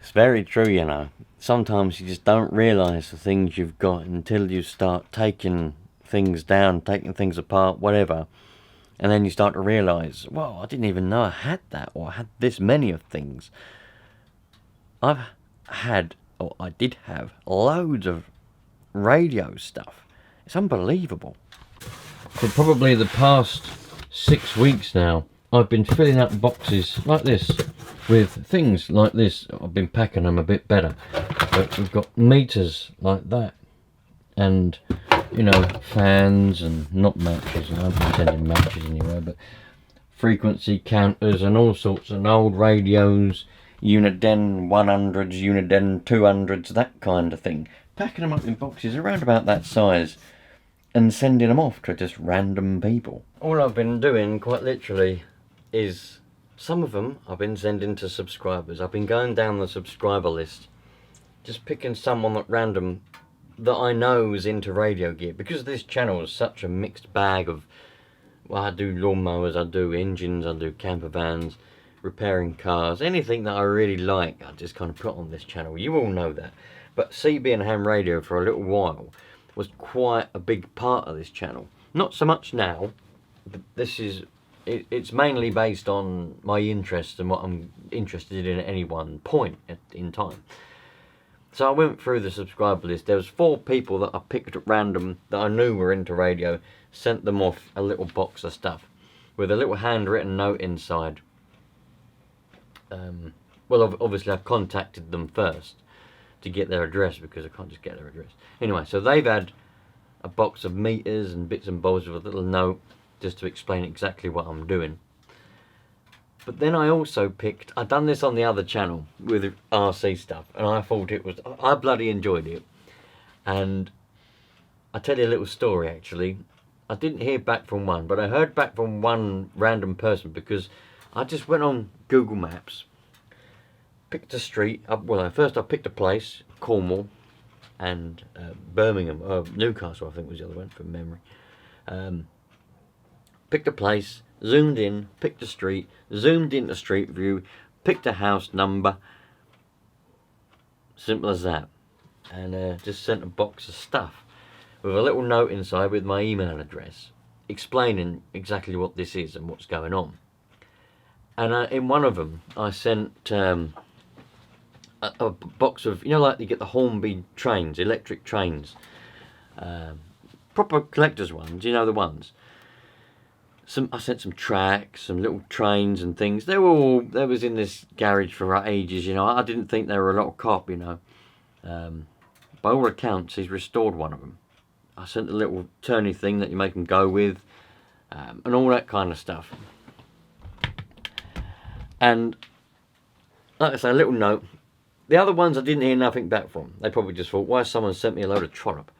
It's very true, you know. Sometimes you just don't realise the things you've got until you start taking things down, taking things apart, whatever. And then you start to realise, well, I didn't even know I had that, or I had this many of things. I've had, or I did have, loads of radio stuff. It's unbelievable. For probably the past 6 weeks now, I've been filling up boxes like this with things like this. I've been packing them a bit better, but we've got meters like that, and you know, fans and not matches. I haven't been sending matches anywhere, but frequency counters and all sorts, and old radios, Uniden 100s, Uniden 200s, that kind of thing. Packing them up in boxes around about that size and sending them off to just random people. All I've been doing, quite literally, is some of them I've been sending to subscribers. I've been going down the subscriber list, just picking someone at random that I know is into radio gear, because this channel is such a mixed bag of, well, I do lawnmowers, I do engines, I do camper vans, repairing cars, anything that I really like I just kind of put on this channel. You all know that. But CB and ham radio for a little while was quite a big part of this channel. Not so much now, but this is, it's mainly based on my interest and what I'm interested in at any one point in time. So I went through the subscriber list. There was 4 people that I picked at random that I knew were into radio, sent them off a little box of stuff with a little handwritten note inside. Well, obviously I've contacted them first to get their address, because I can't just get their address. Anyway, so they've had a box of meters and bits and bobs with a little note just to explain exactly what I'm doing. But then I also picked, I'd done this on the other channel with RC stuff, and I thought it was, I bloody enjoyed it. And I'll tell you a little story actually. I didn't hear back from one, but I heard back from one random person, because I just went on Google Maps, picked a street, well first I picked a place, Cornwall, and Birmingham, Newcastle I think was the other one from memory. Picked a place, zoomed in, picked a street, zoomed into Street View, picked a house number, simple as that, and just sent a box of stuff with a little note inside with my email address explaining exactly what this is and what's going on. And in one of them I sent a box of, you know, like you get the Hornby trains, electric trains, proper collector's ones, you know, the ones. I sent some tracks, some little trains and things. They was in this garage for ages, you know. I didn't think they were a lot of cop, you know. By all accounts, he's restored one of them. I sent a little turny thing that you make them go with, and all that kind of stuff. And like I say, a little note. The other ones I didn't hear nothing back from. They probably just thought, why has someone sent me a load of trollop?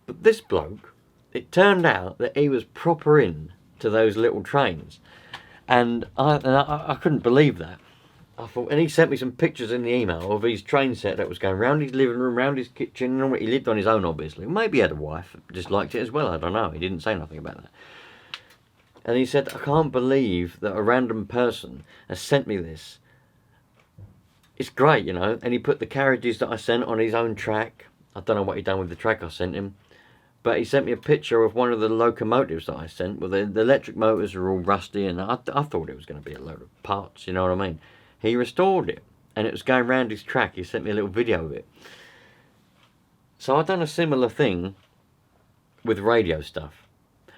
But this bloke, it turned out that he was proper in to those little trains, and I couldn't believe that. I thought, and he sent me some pictures in the email of his train set that was going round his living room, round his kitchen, and he lived on his own obviously. Maybe he had a wife, just liked it as well, I don't know, he didn't say nothing about that. And he said, I can't believe that a random person has sent me this. It's great, you know. And he put the carriages that I sent on his own track. I don't know what he done with the track I sent him, but he sent me a picture of one of the locomotives that I sent. Well, the electric motors are all rusty, and I thought it was going to be a load of parts, you know what I mean. He restored it, and it was going round his track. He sent me a little video of it. So I've done a similar thing with radio stuff.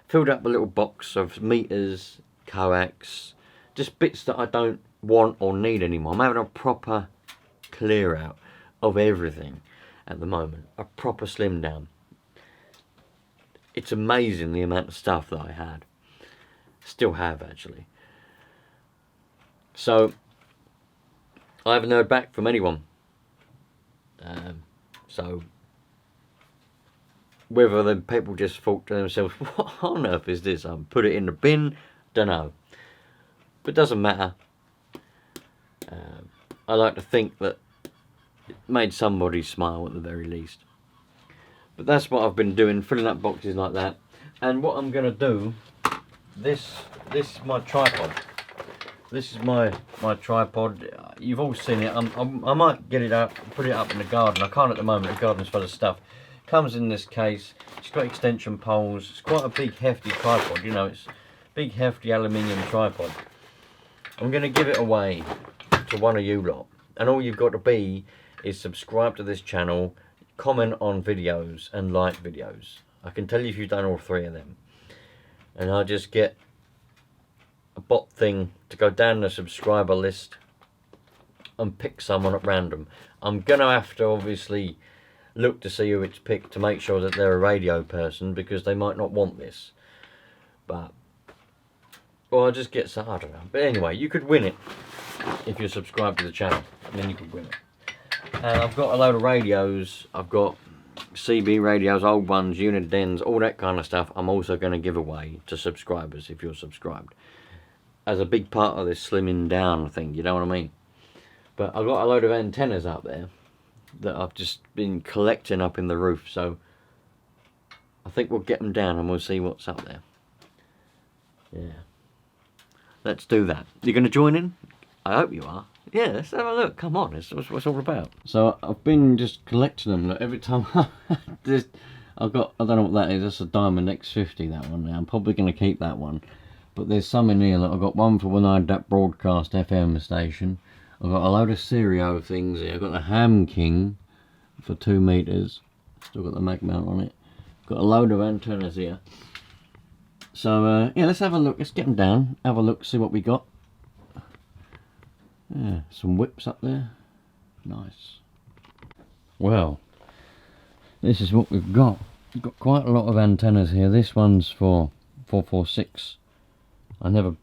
Filled up a little box of meters, coax, just bits that I don't want or need anymore. I'm having a proper clear out of everything at the moment. A proper slim down. It's amazing the amount of stuff that I had. Still have, actually. So I haven't heard back from anyone. So whether the people just thought to themselves, what on earth is this? I'll put it in the bin, don't know. But it doesn't matter. I like to think that it made somebody smile at the very least. But that's what I've been doing, filling up boxes like that. And what I'm going to do, this is my tripod. this is my tripod. You've all seen it. I might get it up, put it up in the garden. I can't at the moment. The garden's full of stuff. Comes in this case. It's got extension poles. It's quite a big, hefty tripod. You know, it's a big, hefty aluminium tripod. I'm going to give it away to one of you lot, and all you've got to be is subscribe to this channel, comment on videos, and like videos. I can tell you if you've done all 3 of them, and I'll just get a bot thing to go down the subscriber list and pick someone at random. I'm gonna have to obviously look to see who it's picked to make sure that they're a radio person, because they might not want this, but or I'll just get some, I don't know. But anyway, you could win it if you're subscribed to the channel, and then you could win it. And I've got a load of radios. I've got CB radios, old ones, Unidens, all that kind of stuff. I'm also going to give away to subscribers if you're subscribed, as a big part of this slimming down thing, you know what I mean? But I've got a load of antennas out there that I've just been collecting up in the roof, so I think we'll get them down and we'll see what's up there. Yeah. Let's do that. You're going to join in? I hope you are. Yeah, let's have a look. Come on, it's what it's all about. So I've been just collecting them. Look, every time I've got, I don't know what that is. That's a Diamond X50, that one. Now I'm probably going to keep that one. But there's some in here. Look, I've got one for when I had that broadcast FM station. I've got a load of stereo things here. I've got the Ham King for 2 meters. Still got the mag mount on it. Got a load of antennas here. So yeah, let's have a look. Let's get them down. Have a look. See what we got. Yeah, some whips up there. Nice. Well, this is what we've got. We've got quite a lot of antennas here. This one's for 446. I never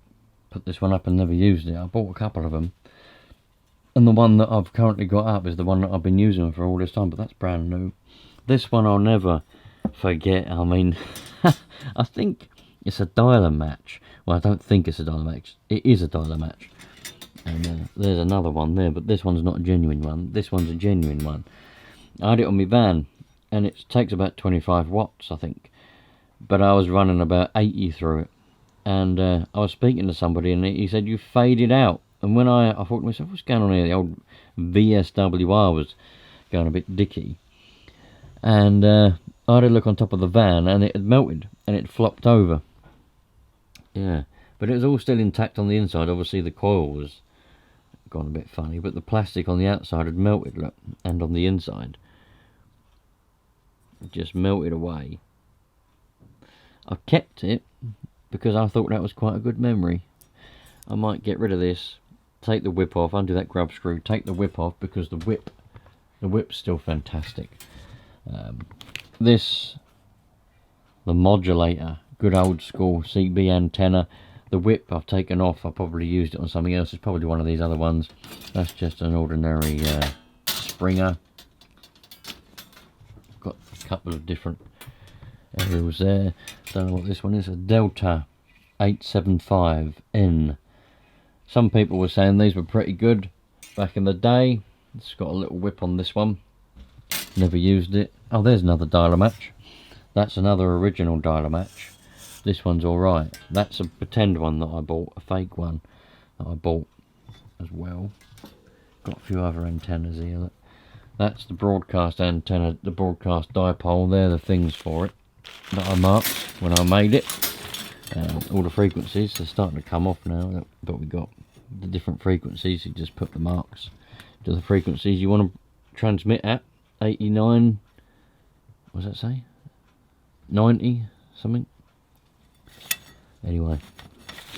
put this one up and never used it. I bought a couple of them. And the one that I've currently got up is the one that I've been using for all this time, but that's brand new. This one I'll never forget. I mean, I think it's a dialer match. Well, I don't think it's a dialer match. It is a dialer match. And there's another one there, but this one's not a genuine one. This one's a genuine one. I had it on my van, and it takes about 25 watts, I think. But I was running about 80 through it. And I was speaking to somebody, and he said, you faded out. And when I thought to myself, what's going on here? The old VSWR was going a bit dicky. And I had a look on top of the van, and it had melted, and it flopped over. Yeah, but it was all still intact on the inside. Obviously the coil was gone a bit funny, but the plastic on the outside had melted, look, and on the inside it just melted away. I kept it because I thought that was quite a good memory. I might get rid of this, take the whip off, undo that grub screw, take the whip off, because the whip's still fantastic. The modulator, good old school CB antenna. The whip I've taken off. I probably used it on something else. It's probably one of these other ones. That's just an ordinary Springer. Got a couple of different aerials there. Don't know what this one is. A Delta 875N. Some people were saying these were pretty good back in the day. It's got a little whip on this one. Never used it. Oh, there's another dialer match. That's another original dialer match. This one's alright. That's a pretend one that I bought, a fake one that I bought as well. Got a few other antennas here. Look. That's the broadcast antenna, the broadcast dipole. They're the things for it that I marked when I made it. All the frequencies, they're starting to come off now, but we got the different frequencies. You just put the marks to the frequencies you want to transmit at. 89, what does that say? 90 something. Anyway,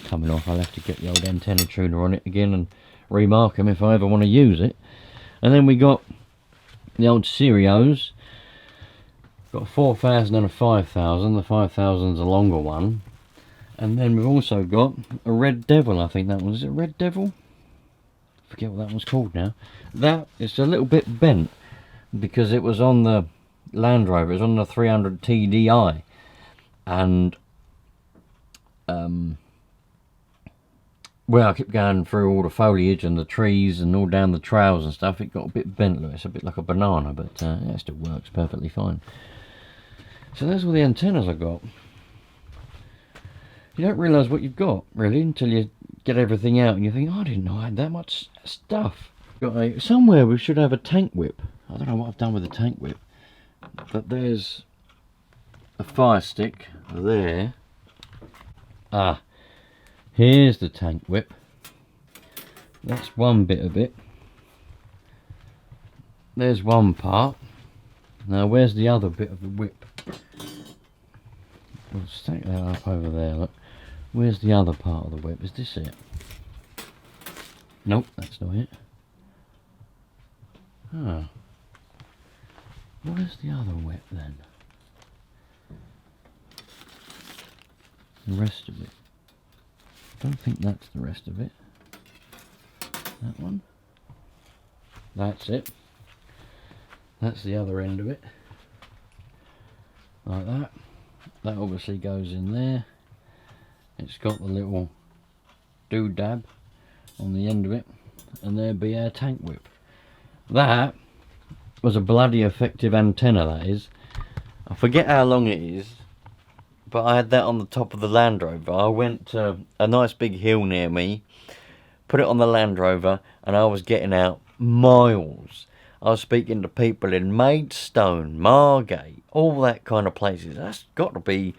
coming off. I'll have to get the old antenna tuner on it again and remark them if I ever want to use it. And then we got the old stereos. Got a 4000 and a 5000. The 5000's a longer one. And then we've also got a Red Devil. I think that one, is it Red Devil? I forget what that one's called now. That is a little bit bent because it was on the Land Rover. It was on the 300 TDI. And well, I kept going through all the foliage and the trees and all down the trails and stuff. It got a bit bent. Look, it's a bit like a banana, but yeah, it still works perfectly fine. So there's all the antennas I got. You don't realise what you've got, really, until you get everything out and you think, oh, I didn't know I had that much stuff. Somewhere we should have a tank whip. I don't know what I've done with the tank whip. But there's a fire stick there. Ah, here's the tank whip. That's one bit of it. There's one part. Now where's the other bit of the whip? We'll stack that up over there, look. Where's the other part of the whip? Is this it? Nope, that's not it. Ah. Where's the other whip then? The rest of it. Don't think that's the rest of it. That one. That's it. That's the other end of it. Like that. That obviously goes in there. It's got the little doodad on the end of it. And there'd be our tank whip. That was a bloody effective antenna, that is. I forget how long it is, but I had that on the top of the Land Rover. I went to a nice big hill near me, put it on the Land Rover, and I was getting out miles. I was speaking to people in Maidstone, Margate, all that kind of places. That's got to be,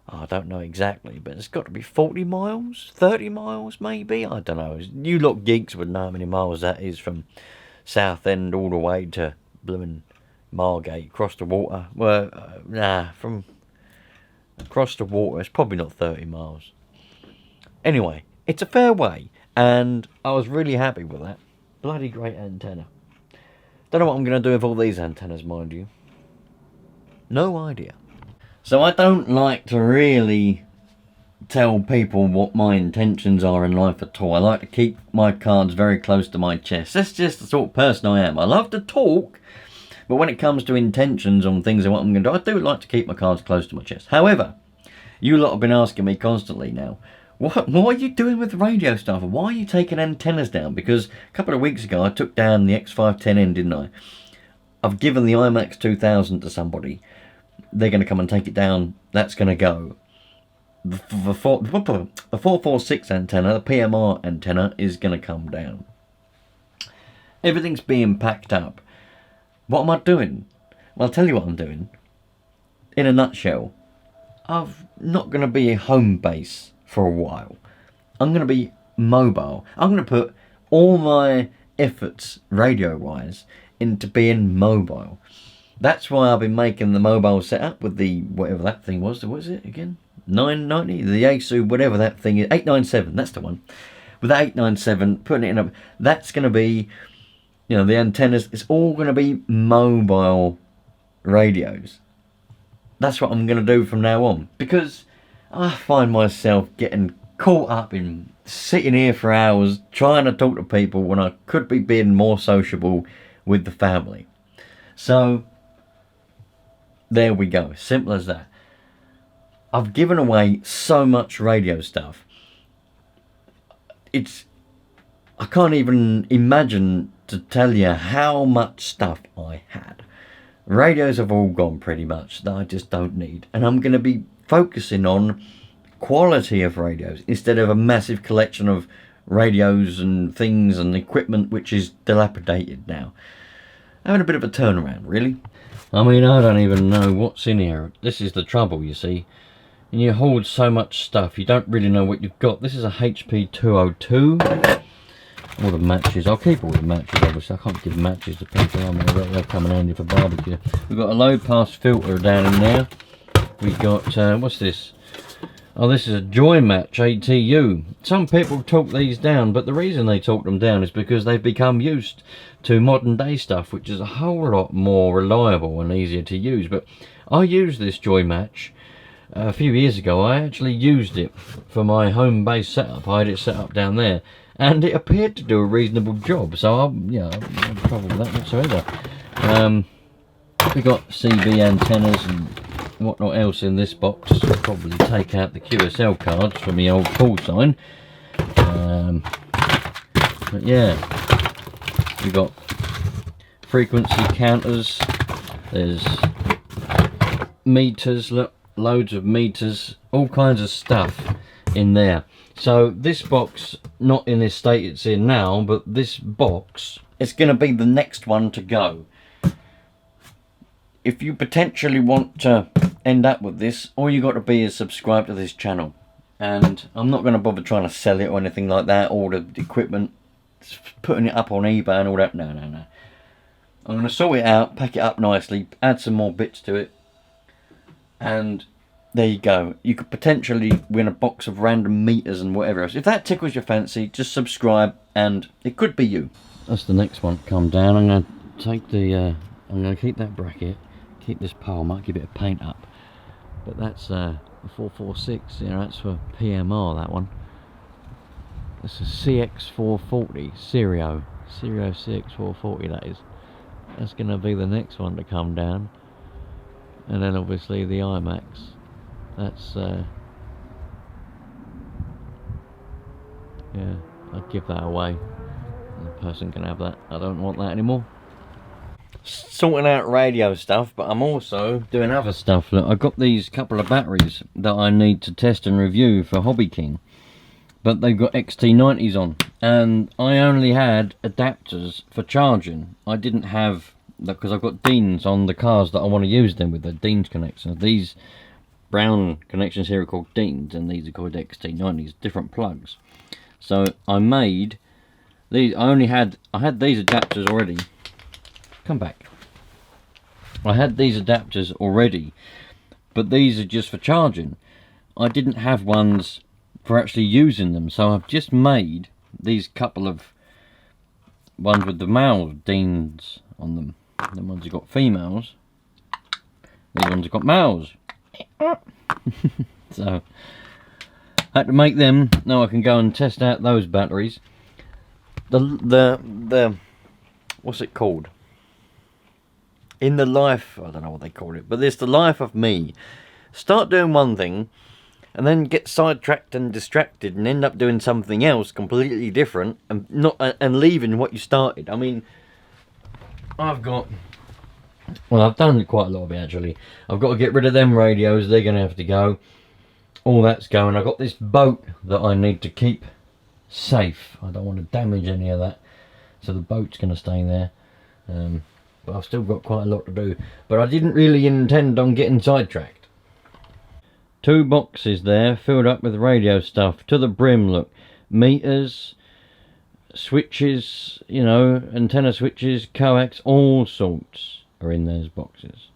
I don't know exactly, but it's got to be 40 miles, 30 miles maybe, I don't know. You lot geeks would know how many miles that is from Southend all the way to blooming Margate, across the water. Well, from across the water, it's probably not 30 miles. Anyway, it's a fair way, and I was really happy with that. Bloody great antenna. Don't know what I'm going to do with all these antennas, mind you. No idea. So I don't like to really tell people what my intentions are in life at all. I like to keep my cards very close to my chest. That's just the sort of person I am. I love to talk, but when it comes to intentions on things and what I'm going to do, I do like to keep my cards close to my chest. However, you lot have been asking me constantly now, what are you doing with the radio stuff? Why are you taking antennas down? Because a couple of weeks ago I took down the X510N, didn't I? I've given the IMAX 2000 to somebody. They're going to come and take it down. That's going to go. The 446 antenna, the PMR antenna, is going to come down. Everything's being packed up. What am I doing? Well, I'll tell you what I'm doing. In a nutshell, I'm not going to be a home base for a while. I'm going to be mobile. I'm going to put all my efforts, radio-wise, into being mobile. That's why I've been making the mobile setup with the, whatever that thing was. What is it again? 990? The ASU, whatever that thing is. 897, that's the one. With the 897, putting it in a... That's going to be, you know, the antennas. It's all going to be mobile radios. That's what I'm going to do from now on. Because I find myself getting caught up in sitting here for hours trying to talk to people when I could be being more sociable with the family. So, there we go. Simple as that. I've given away so much radio stuff. I can't even imagine to tell you how much stuff I had. Radios have all gone pretty much that I just don't need. And I'm going to be focusing on quality of radios instead of a massive collection of radios and things and equipment which is dilapidated now. Having a bit of a turnaround, really. I mean, I don't even know what's in here. This is the trouble, you see. And you hold so much stuff, you don't really know what you've got. This is a HP 202. All the matches. I'll keep all the matches, obviously. I can't give matches to people. I mean, they'll come in handy for barbecue. We've got a low pass filter down in there. We've got, what's this? Oh, this is a Joy Match ATU. Some people talk these down, but the reason they talk them down is because they've become used to modern day stuff, which is a whole lot more reliable and easier to use. But I used this Joy Match a few years ago. I actually used it for my home base setup. I had it set up down there, and it appeared to do a reasonable job. So yeah, I have no trouble with that whatsoever. We got CB antennas and whatnot else in this box. I'll probably take out the QSL cards from the old call sign. But yeah, we got frequency counters. There's meters. Look, loads of meters, all kinds of stuff in there. So this box, not in this state it's in now, but this box is going to be the next one to go. If you potentially want to end up with this, all you got to be is subscribe to this channel. And I'm not going to bother trying to sell it or anything like that, or the equipment, putting it up on eBay and all that. No. I'm going to sort it out, pack it up nicely, add some more bits to it, and there you go. You could potentially win a box of random meters and whatever else. If that tickles your fancy, just subscribe and it could be you. That's the next one to come down. I'm going to take the, I'm going to keep that bracket, keep this pole, might give it a paint up. But that's a 446, you know, that's for PMR, that one. That's a CX440, Serio 6 440 that is. That's going to be the next one to come down. And then obviously the IMAX. That's, yeah, I'd give that away. The person can have that. I don't want that anymore. Sorting out radio stuff, but I'm also doing other stuff. Look, I've got these couple of batteries that I need to test and review for Hobby King. But they've got XT90s on, and I only had adapters for charging. I didn't have, because I've got Deans on the cars that I want to use them with, the Deans connections. These brown connections here are called Deans, and these are called XT90s, different plugs. So I made these. I had these adapters already. Come back. I had these adapters already, but these are just for charging. I didn't have ones for actually using them, so I've just made these couple of ones with the male Deans on them. The ones have got females. These ones have got males. So I had to make them. Now I can go and test out those batteries. The what's it called? In the life, I don't know what they call it, but it's the life of me. Start doing one thing, and then get sidetracked and distracted, and end up doing something else completely different, and leaving what you started. I mean, I've done quite a lot of it actually. I've got to get rid of them radios; they're going to have to go. All that's going. I've got this boat that I need to keep safe. I don't want to damage any of that, so the boat's going to stay there. But I've still got quite a lot to do. But I didn't really intend on getting sidetracked. 2 boxes there filled up with radio stuff to the brim. Look, meters, switches, you know, antenna switches, coax, all sorts are in those boxes.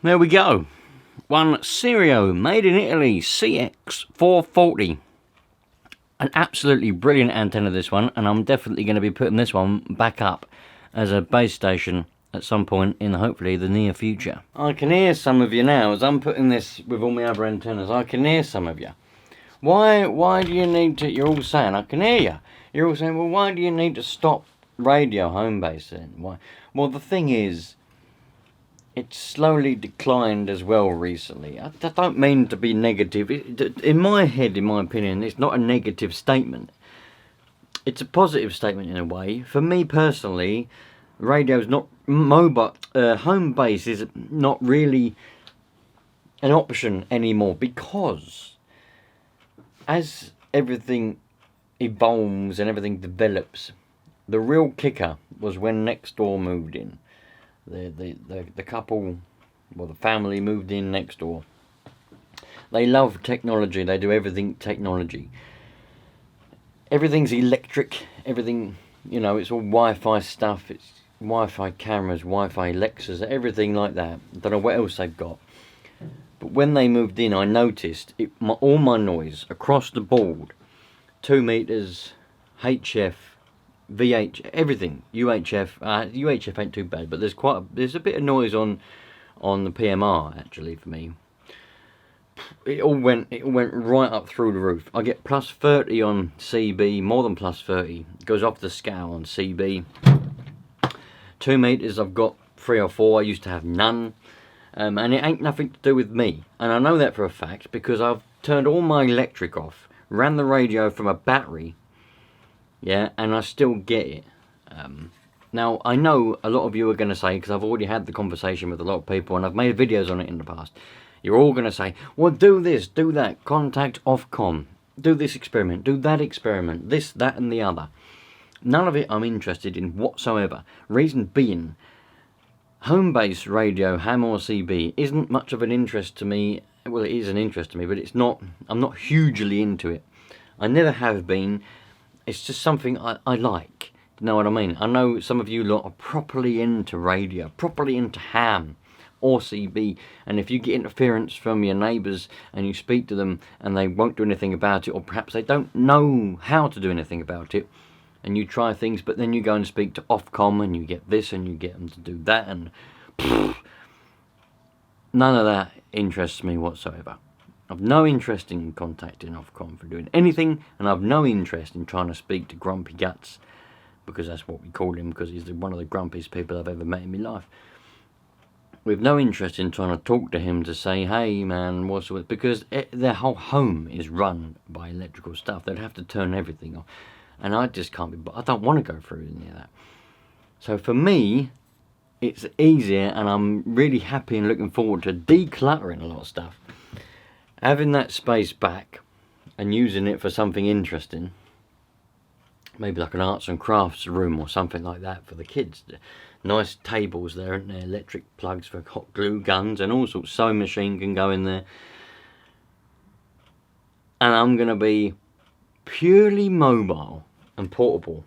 There we go. one, Serio, made in Italy, CX440. An absolutely brilliant antenna, this one, and I'm definitely going to be putting this one back up as a base station at some point in hopefully the near future. I can hear some of you now, as I'm putting this with all my other antennas, I can hear some of you. Why do you need to, you're all saying, I can hear you, you're all saying, well, why do you need to stop radio home base then? Why? Well, the thing is, it's slowly declined as well recently. I don't mean to be negative. In my head, in my opinion, it's not a negative statement. It's a positive statement in a way. For me personally, radio's not mobile. Home base is not really an option anymore, because as everything evolves and everything develops, the real kicker was when Nextdoor moved in. The couple, well, the family moved in next door. They love technology. They do everything technology. Everything's electric. Everything, you know, it's all Wi-Fi stuff. It's Wi-Fi cameras, Wi-Fi Alexas, everything like that. Don't know what else they've got. But when they moved in, I noticed all my noise across the board, 2 meters, HF, VH, everything, UHF. UHF ain't too bad, but there's a bit of noise on the PMR actually for me. It all went right up through the roof. I get plus 30 on CB, more than plus 30. It goes off the scale on CB. 2 meters, I've got 3 or 4. I used to have none, and it ain't nothing to do with me. And I know that for a fact because I've turned all my electric off, ran the radio from a battery. Yeah, and I still get it. Now, I know a lot of you are going to say, because I've already had the conversation with a lot of people, and I've made videos on it in the past, you're all going to say, well, do this, do that, contact Ofcom, do this experiment, do that experiment, this, that, and the other. None of it I'm interested in whatsoever. Reason being, home-based radio, ham or CB, isn't much of an interest to me. Well, it is an interest to me, but it's not. I'm not hugely into it. I never have been. It's just something I like. You know what I mean? I know some of you lot are properly into radio, properly into ham or CB, and if you get interference from your neighbours and you speak to them and they won't do anything about it, or perhaps they don't know how to do anything about it, and you try things, but then you go and speak to Ofcom and you get this and you get them to do that, and none of that interests me whatsoever. I've no interest in contacting Ofcom for doing anything, and I've no interest in trying to speak to Grumpy Guts, because that's what we call him, because he's one of the grumpiest people I've ever met in my life. We've no interest in trying to talk to him to say, hey man, what's with, because their whole home is run by electrical stuff. They'd have to turn everything off, and I just can't be, but I don't want to go through any of that. So for me, it's easier, and I'm really happy and looking forward to decluttering a lot of stuff. Having that space back and using it for something interesting, maybe like an arts and crafts room or something like that for the kids. Nice tables there, and electric plugs for hot glue guns and all sorts. Sewing machine can go in there. And I'm going to be purely mobile and portable.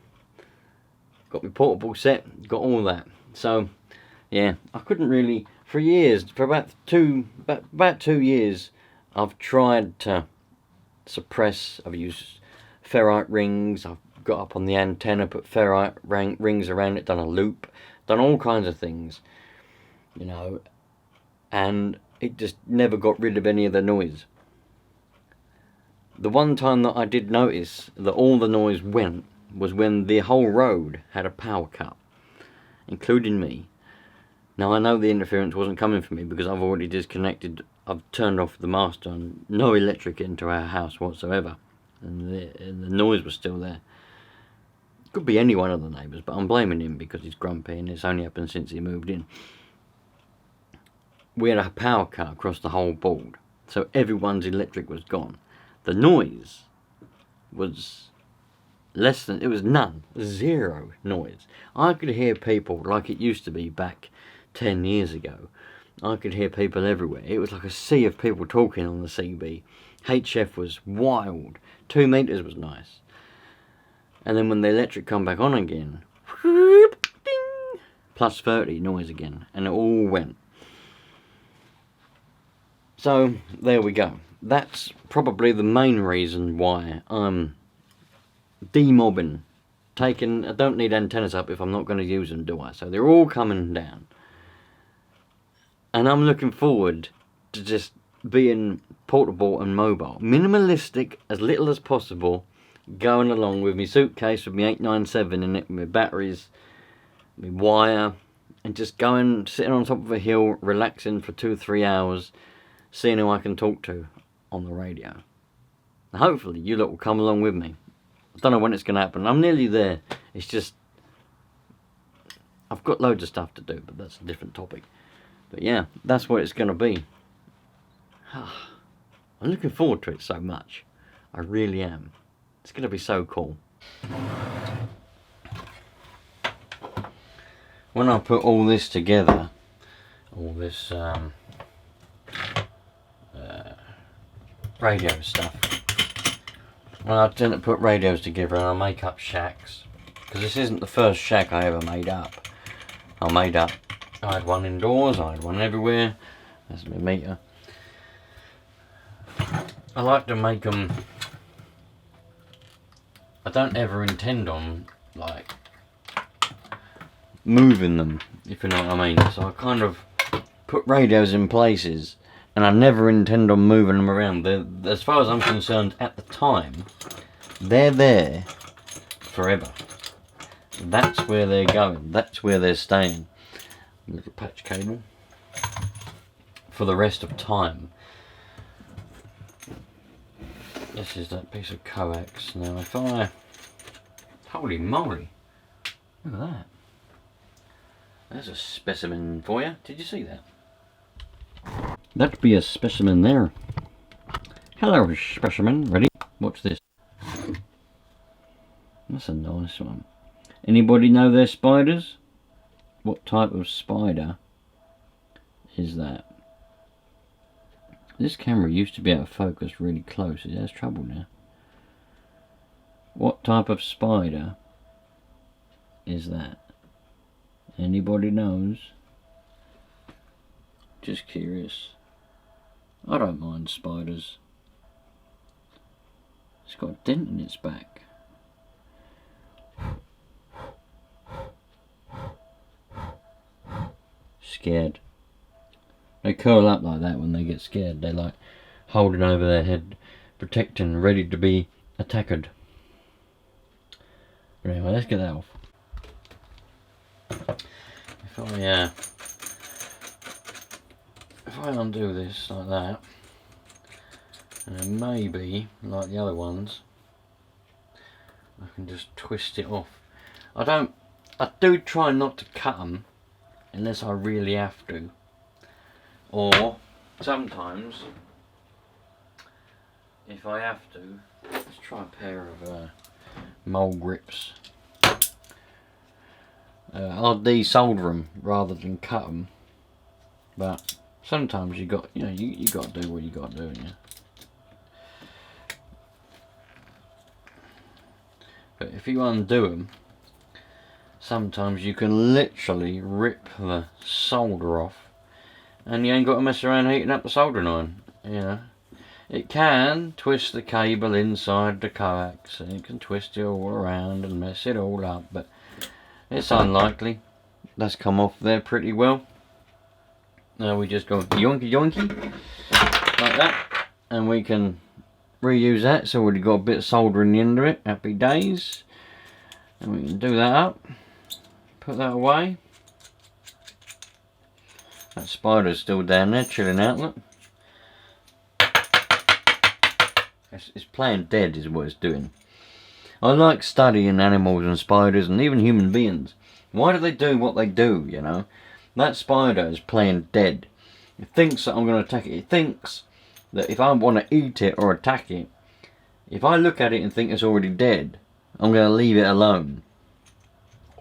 Got my portable set, got all that. So, yeah, I couldn't really, for years, for about two years, I've tried to suppress. I've used ferrite rings. I've got up on the antenna, put ferrite rings around it, done a loop, done all kinds of things, you know, and it just never got rid of any of the noise. The one time that I did notice that all the noise went was when the whole road had a power cut, including me. Now I know the interference wasn't coming from me because I've already disconnected. I've turned off the master and no electric into our house whatsoever, and the noise was still there. Could be any one of the neighbours, but I'm blaming him because he's grumpy and it's only happened since he moved in. We had a power cut across the whole board, so everyone's electric was gone. The noise was less than, it was none, zero noise. I could hear people like it used to be back 10 years ago. I could hear people everywhere. It was like a sea of people talking on the CB. HF was wild. 2 meters was nice. And then when the electric come back on again, whoop, ding, plus 30 noise again, and it all went. So there we go. That's probably the main reason why I'm demobbing. I don't need antennas up if I'm not going to use them, do I? So they're all coming down. And I'm looking forward to just being portable and mobile. Minimalistic, as little as possible. Going along with my suitcase with my 897 in it, with my batteries, my wire. And just sitting on top of a hill, relaxing for 2-3 hours. Seeing who I can talk to on the radio. And hopefully you lot will come along with me. I don't know when it's going to happen. I'm nearly there. It's just, I've got loads of stuff to do, but that's a different topic. But yeah, that's what it's going to be. I'm looking forward to it so much. I really am. It's going to be so cool. When I put all this together, all this radio stuff, well, I tend to put radios together and I make up shacks, because this isn't the first shack I ever made up. I had one indoors, I had one everywhere. That's my meter. I like to make them, I don't ever intend on like moving them, if you know what I mean. So I kind of put radios in places and I never intend on moving them around. As far as I'm concerned, at the time, they're there forever. That's where they're going. That's where they're staying. Little patch cable for the rest of time. This is that piece of coax. Now if I... Holy moly! Look at that. There's a specimen for you. Did you see that? That'd be a specimen there. Hello, specimen. Ready? Watch this. That's a nice one. Anybody know their spiders? What type of spider is that? This camera used to be able to focus really close. It has trouble now. What type of spider is that? Anybody knows? Just curious. I don't mind spiders. It's got a dent in its back. Scared. They curl up like that when they get scared. They're like holding over their head, protecting, ready to be attacked. But anyway, let's get that off. If I undo this like that, and then maybe, like the other ones, I can just twist it off. I do try not to cut them unless I really have to. Or sometimes, if I have to, let's try a pair of mole grips. I'll desolder them rather than cut them. But sometimes you got to do what you got to do, yeah. But if you undo them, sometimes you can literally rip the solder off, and you ain't got to mess around heating up the soldering iron. You know, it can twist the cable inside the coax, and it can twist it all around and mess it all up, but it's unlikely. That's come off there pretty well. Now we just go yoinky yoinky like that, and we can reuse that. So we've got a bit of solder in the end of it. Happy days. And we can do that up, put that away. That spider's still down there chilling out, look. It's playing dead is what it's doing. I like studying animals and spiders and even human beings. Why do they do what they do, you know? That spider is playing dead. It thinks that I'm going to attack it. It thinks that if I want to eat it or attack it, if I look at it and think it's already dead, I'm going to leave it alone.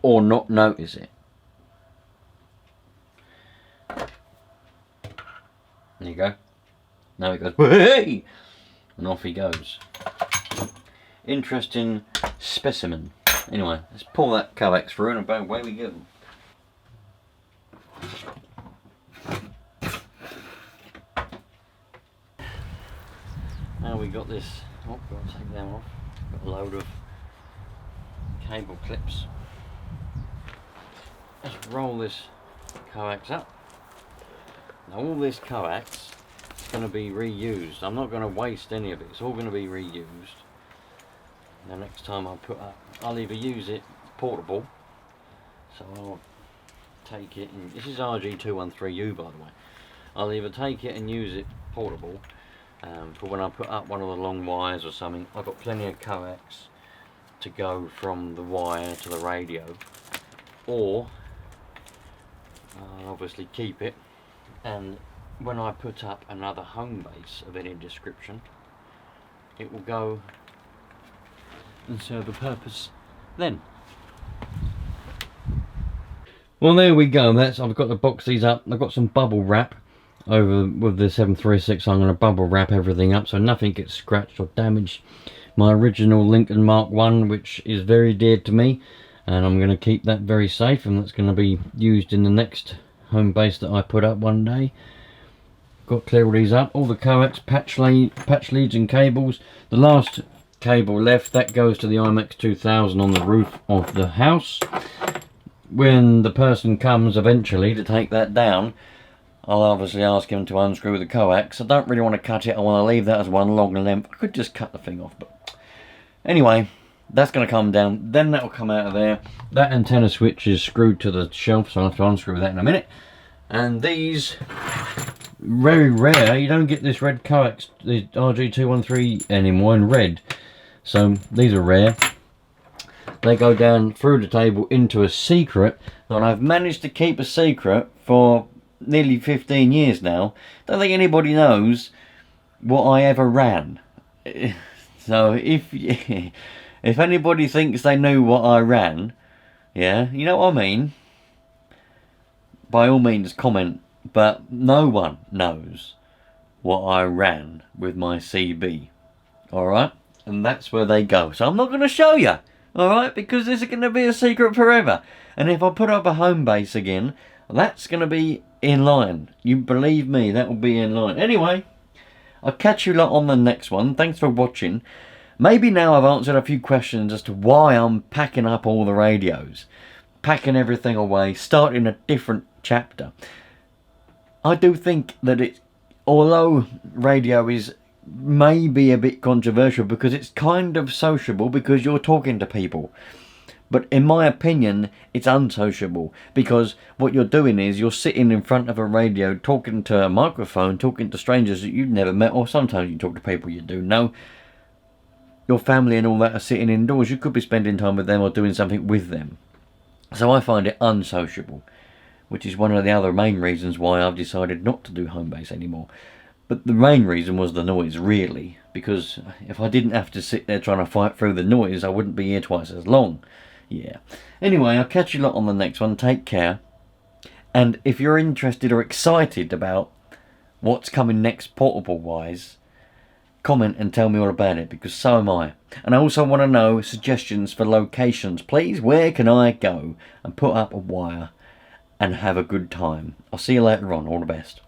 Or not notice it. There you go. Now it goes, hey! And off he goes. Interesting specimen. Anyway, let's pull that coax through and away we go. we got this, oh, got to take them off, got a load of cable clips. Let's roll this coax up. Now all this coax is going to be reused. I'm not going to waste any of it, it's all going to be reused. Now next time I put up, I'll either use it portable, so I'll take it, and this is RG213U by the way. I'll either take it and use it portable for when I put up one of the long wires or something. I've got plenty of coax to go from the wire to the radio, or I'll obviously keep it, and when I put up another home base of any description, it will go and serve a purpose then. Well, there we go. I've got to box these up. I've got some bubble wrap over with the 736. I'm going to bubble wrap everything up so nothing gets scratched or damaged. My original Lincoln Mark 1, which is very dear to me, and I'm going to keep that very safe, and that's going to be used in the next home base that I put up one day. Got to clear all these up. All the coax, patch leads and cables. The last cable left, that goes to the IMAX 2000 on the roof of the house. When the person comes eventually to take that down, I'll obviously ask him to unscrew the coax. I don't really want to cut it, I want to leave that as one long length. I could just cut the thing off, but anyway, that's going to come down, then that will come out of there. That antenna switch is screwed to the shelf, so I'll have to unscrew that in a minute. And these, very rare, you don't get this red coax, the RG213 anymore in red, so these are rare. They go down through the table into a secret that I've managed to keep a secret for nearly 15 years now. Don't think anybody knows what I ever ran. So if anybody thinks they knew what I ran, yeah, you know what I mean, by all means comment, but no one knows what I ran with my CB. Alright? And that's where they go. So I'm not going to show you. Alright, because this is going to be a secret forever. And if I put up a home base again, that's going to be in line. You believe me, that will be in line. Anyway, I'll catch you lot on the next one. Thanks for watching. Maybe now I've answered a few questions as to why I'm packing up all the radios. Packing everything away, starting a different chapter. I do think that it, although radio is maybe a bit controversial because it's kind of sociable because you're talking to people, but in my opinion it's unsociable, because what you're doing is you're sitting in front of a radio talking to a microphone, talking to strangers that you've never met, or sometimes you talk to people you do know. Your family and all that are sitting indoors, you could be spending time with them or doing something with them. So I find it unsociable, which is one of the other main reasons why I've decided not to do home base anymore. But the main reason was the noise, really, because if I didn't have to sit there trying to fight through the noise, I wouldn't be here twice as long. Yeah. Anyway, I'll catch you lot on the next one. Take care. And if you're interested or excited about what's coming next portable-wise, comment and tell me all about it, because so am I. And I also want to know suggestions for locations. Please, where can I go and put up a wire and have a good time? I'll see you later on. All the best.